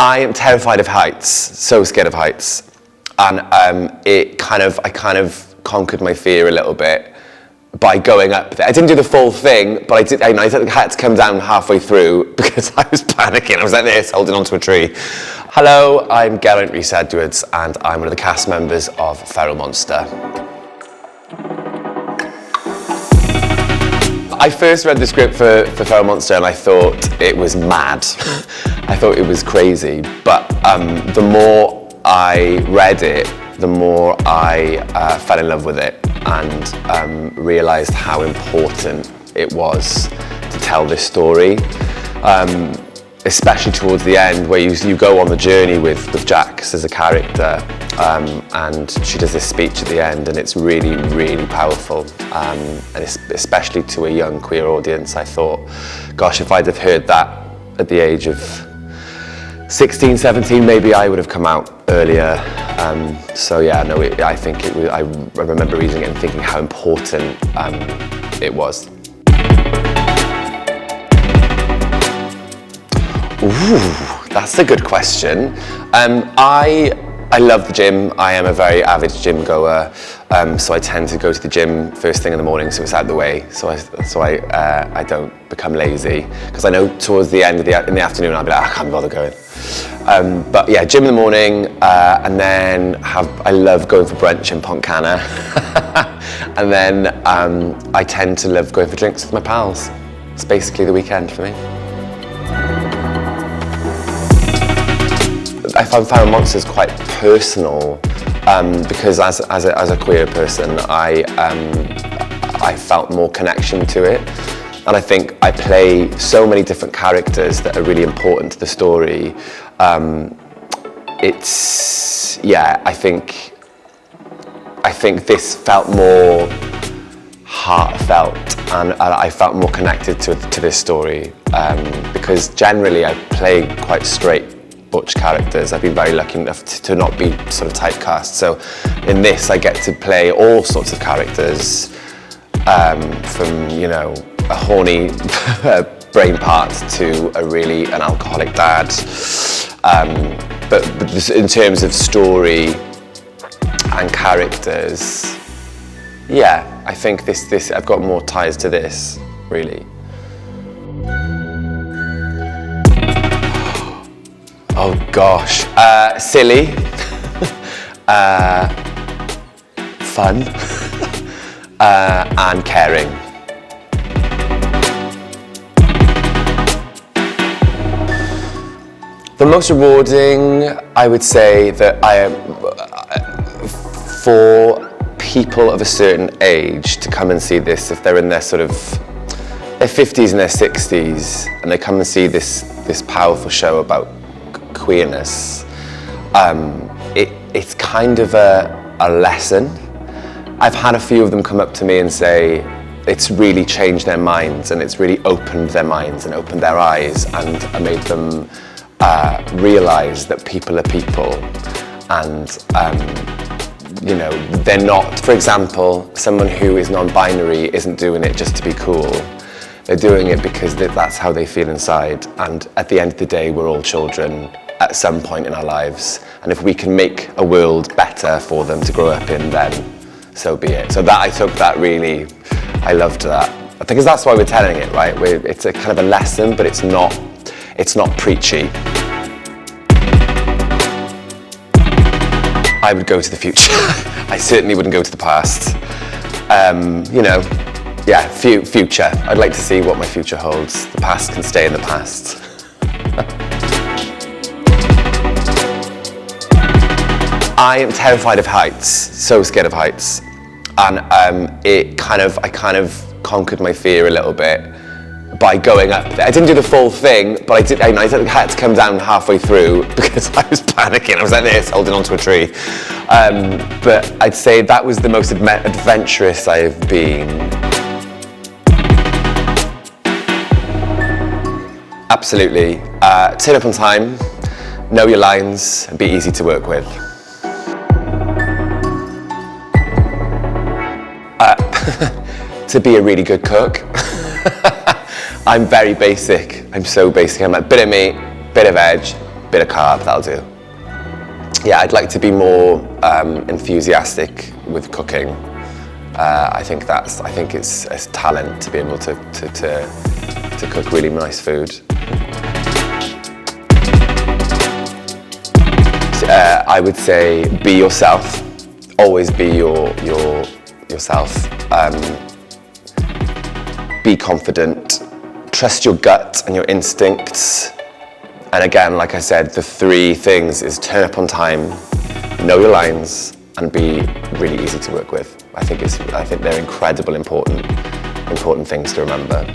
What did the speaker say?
I am terrified of heights, so scared of heights. And I kind of conquered my fear a little bit by going up there. I didn't do the full thing, but I had to come down halfway through because I was panicking. I was like this, holding onto a tree. Hello, I'm Geraint Rhys, and I'm one of the cast members of Feral Monster. I first read the script for Feral Monster and I thought it was mad. I thought it was crazy, but the more I read it, the more I fell in love with it and realised how important it was to tell this story, especially towards the end where you go on the journey with Jax as a character, and she does this speech at the end and it's really, really powerful, and especially to a young queer audience. I thought, gosh, if I'd have heard that at the age of 16, 17, maybe I would have come out earlier. So yeah, no, I think it was, I remember reading it and thinking how important it was. Ooh, that's a good question. I love the gym. I am a very avid gym goer, so I tend to go to the gym first thing in the morning, so it's out of the way, so I don't become lazy, because I know towards the end of in the afternoon I'll be like, I can't bother going. But yeah, gym in the morning, and then I love going for brunch in Pontcanna, and then I tend to love going for drinks with my pals. It's basically the weekend for me. I found Feral Monsters quite personal, because as a queer person, I felt more connection to it, and I think I play so many different characters that are really important to the story. I think this felt more heartfelt, and I felt more connected to this story, because generally I play quite straight butch characters. I've been very lucky enough to not be sort of typecast. So in this I get to play all sorts of characters, from, you know, a horny brain part to an alcoholic dad. But in terms of story and characters, yeah, I think this I've got more ties to this, really. Oh gosh, silly, fun, and caring. The most rewarding, I would say that for people of a certain age to come and see this, if they're in their sort of their 50s and their 60s, and they come and see this powerful show about queerness, it's kind of a lesson. I've had a few of them come up to me and say it's really changed their minds, and it's really opened their minds and opened their eyes, and made them realise that people are people, and you know, they're not, for example, someone who is non-binary isn't doing it just to be cool. They're doing it because that's how they feel inside, and at the end of the day we're all children at some point in our lives, and if we can make a world better for them to grow up in, then so be it. So that I took that really, I loved that, because that's why we're telling it, right? It's a kind of a lesson, but it's not preachy. I would go to the future. I certainly wouldn't go to the past. You know, yeah, future. I'd like to see what my future holds. The past can stay in the past. I am terrified of heights, so scared of heights, and I kind of conquered my fear a little bit by going up there. I didn't do the full thing, but I had to come down halfway through because I was panicking. I was like this, holding onto a tree. But I'd say that was the most adventurous I've been. Absolutely. Turn up on time, know your lines, and be easy to work with. To be a really good cook. I'm very basic. I'm so basic. I'm like bit of meat, bit of veg, bit of carb, that'll do. Yeah, I'd like to be more enthusiastic with cooking. I think it's a talent to be able to cook really nice food. I would say be yourself. Always be yourself. Be confident. Trust your gut and your instincts. And again, like I said, the 3 things is turn up on time, know your lines, and be really easy to work with. I think they're incredible important things to remember.